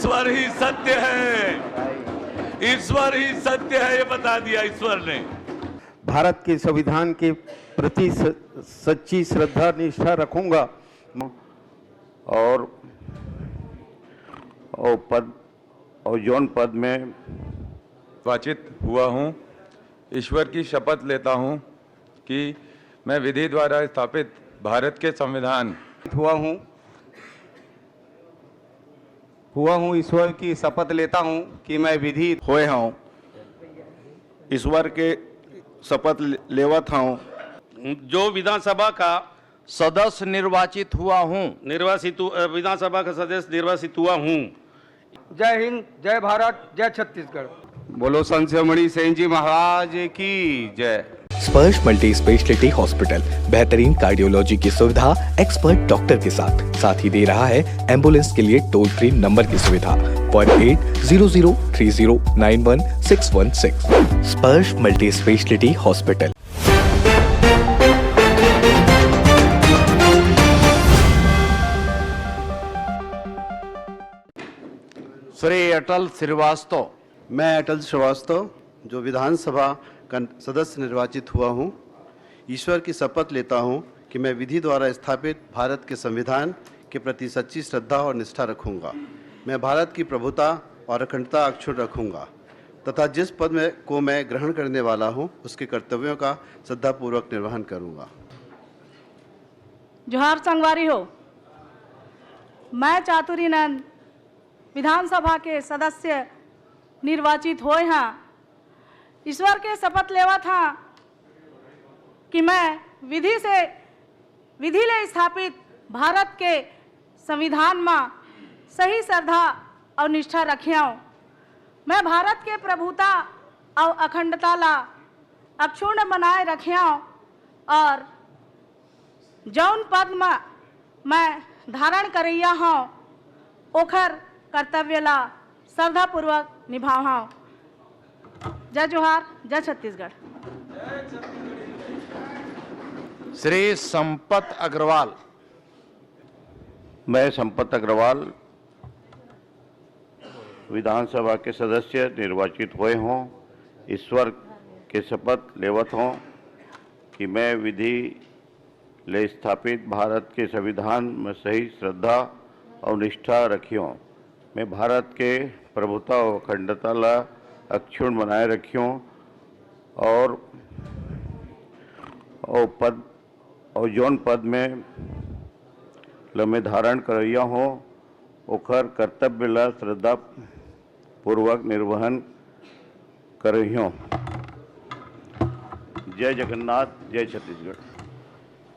ईश्वर ही सत्य है, ईश्वर ही सत्य है, ये बता दिया ईश्वर ने। भारत के संविधान के प्रति सच्ची श्रद्धा निष्ठा रखूंगा और जौन पद में निर्वाचित हुआ हूँ, ईश्वर की शपथ लेता हूँ कि मैं विधि द्वारा स्थापित भारत के संविधान हुआ हूँ ईश्वर की शपथ लेता हूँ कि मैं विधि होए हूँ ईश्वर के शपथ लेवत हूँ जो विधानसभा का सदस्य निर्वाचित हुआ हूँ, विधानसभा का सदस्य निर्वाचित हुआ हूँ। जय हिंद, जय भारत, जय छत्तीसगढ़। बोलो संत शिरोमणि सेन जी महाराज की जय। स्पर्श मल्टी स्पेशलिटी हॉस्पिटल बेहतरीन कार्डियोलॉजी की सुविधा एक्सपर्ट डॉक्टर के साथ ही दे रहा है एम्बुलेंस के लिए टोल फ्री नंबर की सुविधा 08003091616। स्पर्श multi speciality hospital. Shri Atal Srivastava. मैं अटल श्रीवास्तव जो विधानसभा का सदस्य निर्वाचित हुआ हूँ, ईश्वर की शपथ लेता हूँ कि मैं विधि द्वारा स्थापित भारत के संविधान के प्रति सच्ची श्रद्धा और निष्ठा रखूँगा। मैं भारत की प्रभुता और अखंडता अक्षुण्ण रखूँगा तथा जिस पद को मैं ग्रहण करने वाला हूँ उसके कर्तव्यों का श्रद्धापूर्वक निर्वहन करूँगा। जोहार संगवारी हो। मैं चातुरीनंद विधानसभा के सदस्य निर्वाचित होए हाँ, ईश्वर के शपथ लेवा था कि मैं विधि ले स्थापित भारत के संविधान में सही श्रद्धा और निष्ठा रखियाँ। मैं भारत के प्रभुता और अखंडता ला अक्षुण्ण बनाए रखियाँ और जौन पद में मैं धारण करैया हूँ ओखर कर्तव्य ला श्रद्धापूर्वक निभाऊँ। जय जोहार, जय छत्तीसगढ़। श्री संपत अग्रवाल। मैं संपत अग्रवाल विधानसभा के सदस्य निर्वाचित हुए हूँ, ईश्वर के शपथ लेवत हूँ कि मैं विधि ले स्थापित भारत के संविधान में सही श्रद्धा और निष्ठा रखियों। मैं भारत के प्रभुता और अखंडता ला अक्षुण्ण बनाए रखियों और जौन पद में मैं धारण करैया हूँ ओखर कर्तव्य ला श्रद्धा पूर्वक निर्वहन करहियों। जय जगन्नाथ, जय छत्तीसगढ़।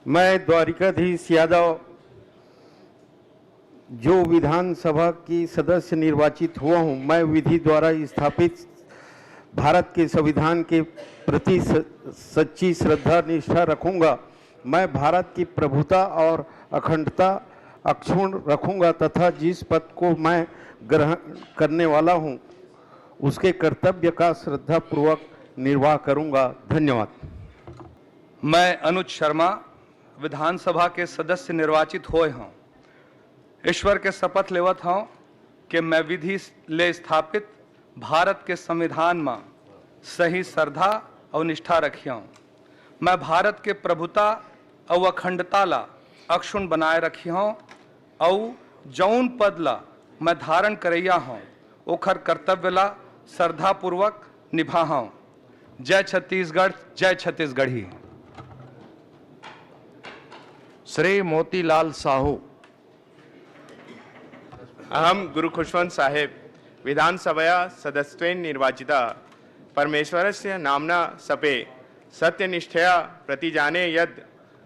मैं द्वारिकाधीश यादव जो विधानसभा की सदस्य निर्वाचित हुआ हूँ, मैं विधि द्वारा स्थापित भारत के संविधान के प्रति सच्ची श्रद्धा निष्ठा रखूंगा। मैं भारत की प्रभुता और अखंडता अक्षुण्ण रखूंगा तथा जिस पद को मैं ग्रहण करने वाला हूं उसके कर्तव्य का श्रद्धापूर्वक निर्वाह करूंगा। धन्यवाद। मैं अनुज शर्मा विधानसभा के सदस्य निर्वाचित हुए हूँ, ईश्वर के शपथ लेवत हूँ कि मैं विधि ले स्थापित भारत के संविधान में सही श्रद्धा और निष्ठा रखियों। मैं भारत के प्रभुता और अखंडता ला अक्षुण्ण बनाए रखियों और जौन पद ला मैं धारण करैया हूँ ओखर कर्तव्य ला श्रद्धापूर्वक निभाऊँ। जय छत्तीसगढ़, जय छत्तीसगढ़ी। श्री मोतीलाल साहू। अहम गुरु खुशवंत साहेब विधानसभा सदस्यत्वेन निर्वाचिता परमेश्वरस्य नाम्ना सपे सत्यनिष्ठया प्रतिजाने यद्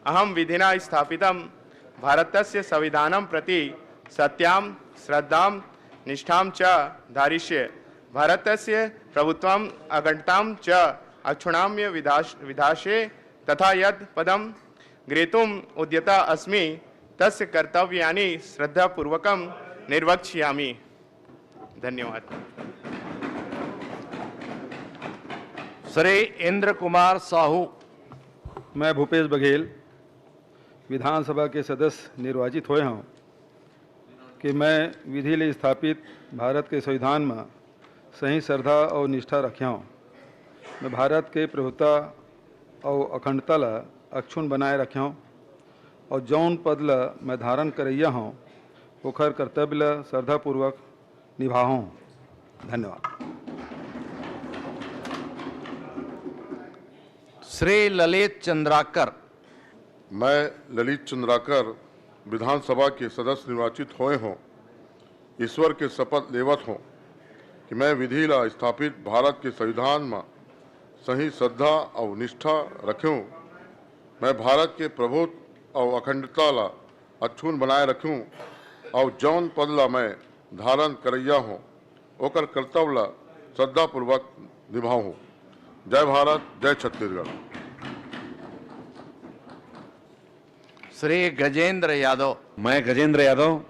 अहम विधिना स्थापितं भारतस्य संविधानं प्रति सत्यां श्रद्धां निष्ठां च धारिष्ये। भारतस्य प्रभुत्वं अखंडतां च अक्षुण्णाम्य विधास्ये तथा यद् पदं ग्रेतुम् उद्यता अस्मि तस्य कर्तव्यानि श्रद्धापूर्वकं निर्वक्ष्यामि। धन्यवाद। श्री इंद्र कुमार साहू। मैं भूपेश बघेल विधानसभा के सदस्य निर्वाचित हुए हूँ, कि मैं विधि ले स्थापित भारत के संविधान में सही श्रद्धा और निष्ठा रखियाँ। मैं भारत के प्रभुता और अखंडता ला अक्षुण बनाए रखियाँ और जौन पद ला मैं धारण करैया हूँ ओखर कर्तव्य ला श्रद्धापूर्वक निभाऊँ। धन्यवाद। श्री ललित चंद्राकर। मैं ललित चंद्राकर विधानसभा के सदस्य निर्वाचित हुए हों, ईश्वर के शपथ लेवत हों कि मैं विधि ला स्थापित भारत के संविधान में सही श्रद्धा और निष्ठा रखूं। मैं भारत के प्रभुत्व और अखंडता ला अक्षुण बनाए रखूं और जौन पद ला मैं धारण करैया हूँ ओकर कर्तव्य ला श्रद्धापूर्वक निभाऊँ। जय भारत, जय छत्तीसगढ़। श्री गजेंद्र यादव। मैं गजेंद्र यादव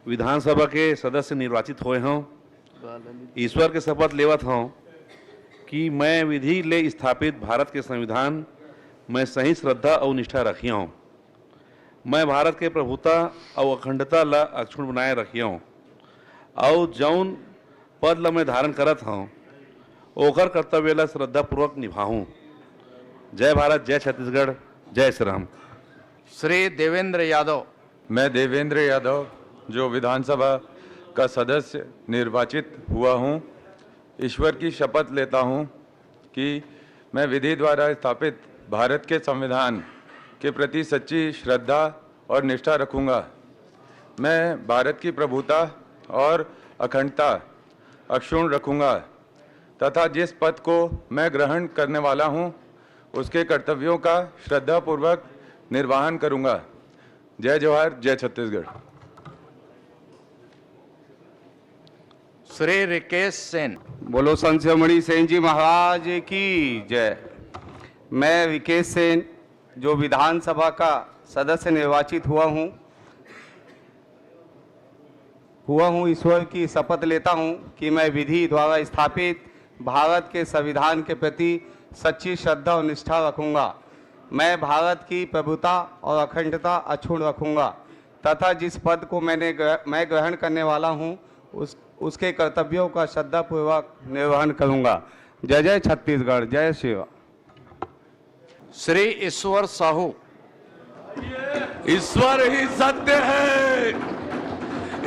विधानसभा के सदस्य निर्वाचित हुए हूँ, ईश्वर के शपथ लेवत हूँ कि मैं विधि ले स्थापित भारत के संविधान में सही श्रद्धा और निष्ठा रखी हूँ। मैं भारत के प्रभुता और अखंडता ला अक्षुण बनाए रखी हूँ और जौन पद ला मैं धारण करत हूँ ओकर कर्तव्य ला श्रद्धापूर्वक निभाऊँ। जय भारत, जय छत्तीसगढ़, जय श्री राम। श्री देवेंद्र यादव। मैं देवेंद्र यादव जो विधानसभा का सदस्य निर्वाचित हुआ हूँ, ईश्वर की शपथ लेता हूँ कि मैं विधि द्वारा स्थापित भारत के संविधान के प्रति सच्ची श्रद्धा और निष्ठा रखूँगा। मैं भारत की प्रभुता और अखंडता अक्षुण्ण रखूँगा तथा जिस पद को मैं ग्रहण करने वाला हूँ उसके कर्तव्यों का श्रद्धापूर्वक निर्वहन करूँगा। जय जवाहर, जय छत्तीसगढ़। श्री रिकेश सेन। बोलो संत शिरोमणि सेन जी महाराज की जय। मैं रिकेश सेन जो विधानसभा का सदस्य निर्वाचित हुआ हूँ, ईश्वर की शपथ लेता हूँ कि मैं विधि द्वारा स्थापित भारत के संविधान के प्रति सच्ची श्रद्धा और निष्ठा रखूँगा। मैं भारत की प्रभुता और अखंडता अक्षुण्ण रखूँगा तथा जिस पद को मैं ग्रहण करने वाला हूँ उसके कर्तव्यों का श्रद्धापूर्वक निर्वहन करूँगा। जय जय छत्तीसगढ़, जय श्री राम। श्री ईश्वर साहू। ईश्वर ही सत्य है,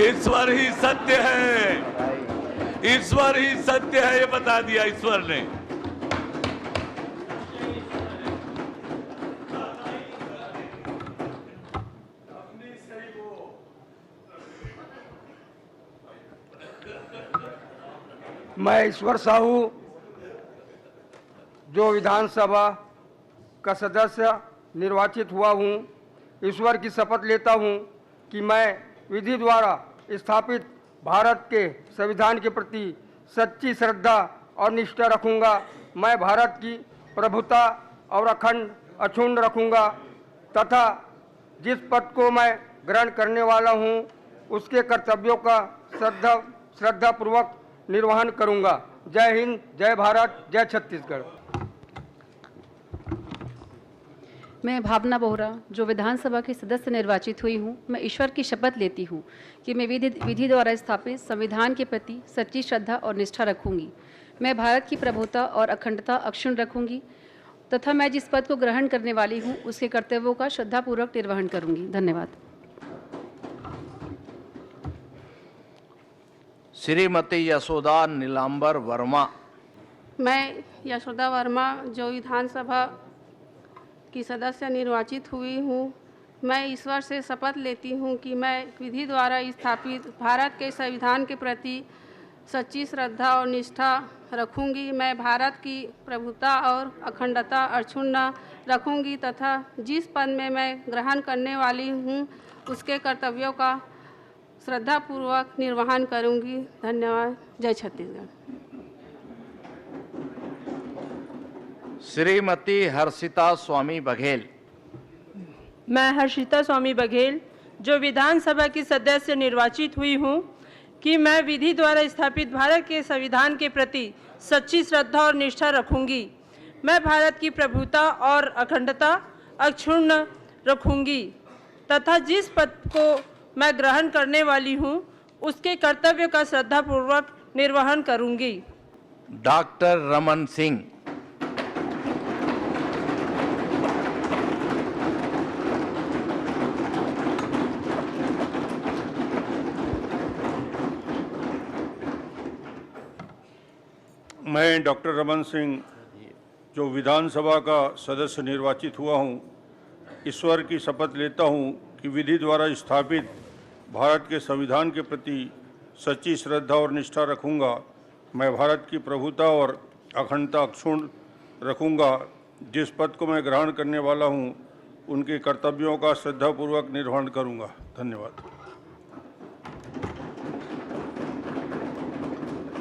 ईश्वर ही सत्य है, ईश्वर ही सत्य है, ये बता दिया ईश्वर ने। मैं ईश्वर साहू जो विधानसभा का सदस्य निर्वाचित हुआ हूँ, ईश्वर की शपथ लेता हूँ कि मैं विधि द्वारा स्थापित भारत के संविधान के प्रति सच्ची श्रद्धा और निष्ठा रखूँगा। मैं भारत की प्रभुता और अक्षुण्ण रखूँगा तथा जिस पद को मैं ग्रहण करने वाला हूँ उसके कर्तव्यों का श्रद्धापूर्वक निर्वहन करूँगा। जय हिंद, जय भारत, जय छत्तीसगढ़। मैं भावना बोहरा जो विधानसभा की सदस्य निर्वाचित हुई हूँ, मैं ईश्वर की शपथ लेती हूँ कि मैं विधि द्वारा स्थापित संविधान के प्रति सच्ची श्रद्धा और निष्ठा रखूँगी। मैं भारत की प्रभुता और अखंडता अक्षुण्ण रखूँगी तथा मैं जिस पद को ग्रहण करने वाली हूँ उसके कर्तव्यों का श्रद्धापूर्वक निर्वहन करूँगी। धन्यवाद। श्रीमती यशोदा नीलांबर वर्मा। मैं यशोदा वर्मा जो विधानसभा की सदस्य निर्वाचित हुई हूँ, मैं ईश्वर से शपथ लेती हूँ कि मैं विधि द्वारा स्थापित भारत के संविधान के प्रति सच्ची श्रद्धा और निष्ठा रखूँगी। मैं भारत की प्रभुता और अखंडता अक्षुण्ण रखूँगी तथा जिस पद में मैं ग्रहण करने वाली हूँ उसके कर्तव्यों का श्रद्धापूर्वक निर्वहन करूँगी। धन्यवाद। जय छत्तीसगढ़। श्रीमती हर्षिता स्वामी बघेल। मैं हर्षिता स्वामी बघेल जो विधानसभा की सदस्य निर्वाचित हुई हूँ कि मैं विधि द्वारा स्थापित भारत के संविधान के प्रति सच्ची श्रद्धा और निष्ठा रखूँगी। मैं भारत की प्रभुता और अखंडता अक्षुण्ण रखूँगी तथा जिस पद को मैं ग्रहण करने वाली हूँ उसके कर्तव्य का श्रद्धापूर्वक निर्वहन करूँगी। डॉक्टर रमन सिंह। मैं डॉक्टर रमन सिंह जो विधानसभा का सदस्य निर्वाचित हुआ हूँ, ईश्वर की शपथ लेता हूँ कि विधि द्वारा स्थापित भारत के संविधान के प्रति सच्ची श्रद्धा और निष्ठा रखूँगा। मैं भारत की प्रभुता और अखंडता अक्षुण्ण रखूँगा। जिस पद को मैं ग्रहण करने वाला हूँ उनके कर्तव्यों का श्रद्धापूर्वक निर्वहन करूँगा। धन्यवाद।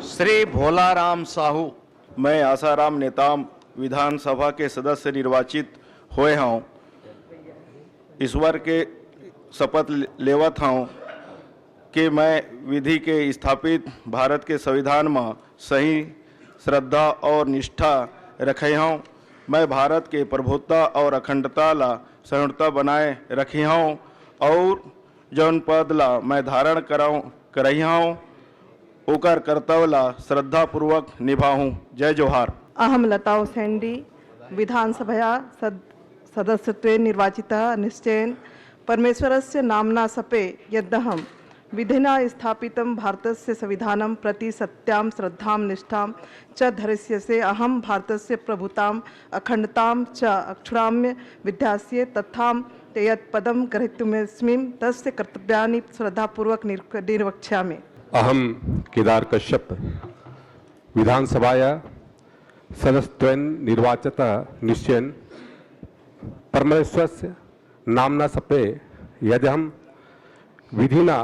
श्री भोलाराम साहू। मैं आसाराम नेताम विधानसभा के सदस्य निर्वाचित हुए हूँ। ईश्वर के शपथ लेवत हूँ कि मैं विधि के स्थापित भारत के संविधान में सही श्रद्धा और निष्ठा रखे हूँ। मैं भारत के प्रभुत्ता और अखंडता ला संयुक्ता बनाए रखी हूँ और जौन पद ला मैं धारण करही हूँ ओकर कर्तव्य ला श्रद्धापूर्वक निभाऊँ। जय जोहार। अहम लता उसेंडी विधानसभया सदस्यत्वेन निर्वाचितः निश्चयेन परमेश्वरस्य नाम्ना सपे यदहं विधिना स्थापितं भारतस्य संविधानं प्रति सत्यां श्रद्धां निष्ठां च धरिष्यसे। अहं भारतस्य प्रभुतां अखंडतां च अक्षुणाम्य विद्यास्ये तथां ते यत्पदं ग्रहीतुमस्मि तस्य कर्तव्यानि श्रद्धापूर्वक निर्वक्ष्यामि। अहम केदार कश्यप विधानसभाया सदस्यत्वेन निर्वाचितः निश्चयेन परमेश्वरस्य नाम्ना सपे यदहं विधिना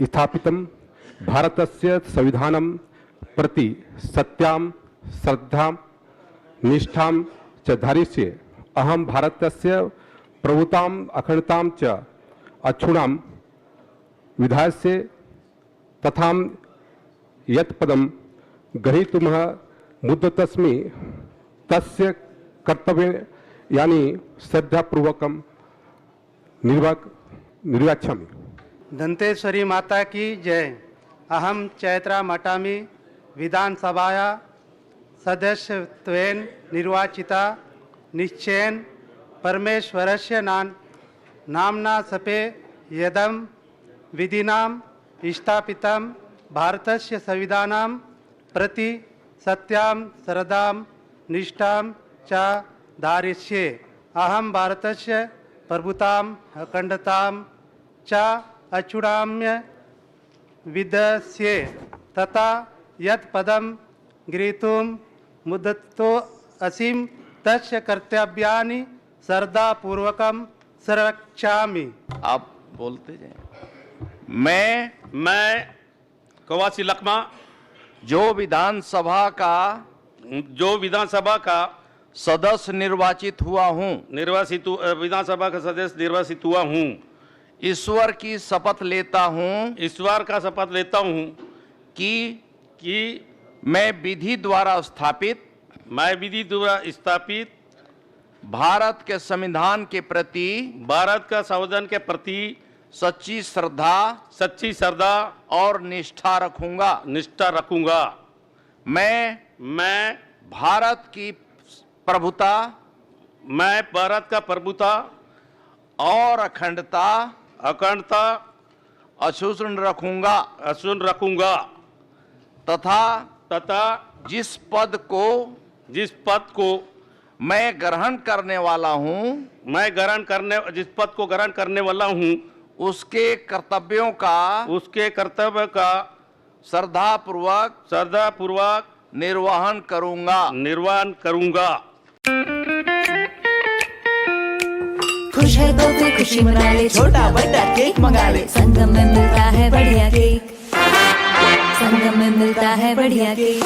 स्थापितं भारतस्य संविधानं प्रति सत्यां श्रद्धां निष्ठां च धारयिष्ये। अहं भारतस्य प्रभुतां अखंडतां च अक्षुणां विधास्ये तथा यत् पदं ग्रहीतुमः मुद्यतस्मि तस्य कर्तव्यानि श्रद्धापूर्वकं निर्वक्ष्यामि। दंतेश्वरी माता की जय। अहम चैत्रा मटामी विधानसभाया सदस्यत्वेन निर्वाचिता निश्चयेन परमेश्वरस्य नाम्ना सपे यदं विधिनां स्थापितं भारतस्य संविधानं प्रति सत्यां श्रद्धां निष्ठां च धारयिष्ये। अहं भारतस्य प्रभुतां अखंडतां च अक्षुणाम्य विद्यस्ये तथा यत् पदं ग्रहीतुं मुद्यतो असीम तस्य कर्तव्यानि श्रद्धापूर्वकं संरक्षामि। आप बोलते जाएं। मैं कवासी लकमा जो विधानसभा का सदस्य निर्वाचित हुआ हूँ विधानसभा का सदस्य निर्वाचित हुआ हूँ, ईश्वर की शपथ लेता हूँ ईश्वर का शपथ लेता हूँ कि मैं विधि द्वारा स्थापित भारत के संविधान के प्रति सच्ची श्रद्धा और निष्ठा रखूंगा। मैं भारत की प्रभुता और अखंडता अक्षुण्ण रखूंगा तथा जिस पद को मैं ग्रहण करने वाला हूँ जिस पद को ग्रहण करने वाला हूँ उसके कर्तव्य का श्रद्धापूर्वक निर्वहन करूंगा। खुश है तो फिर खुशी मना ले, छोटा बड़ा केक मंगा ले, संगम में मिलता है बढ़िया केक, संगम में मिलता है बढ़िया केक।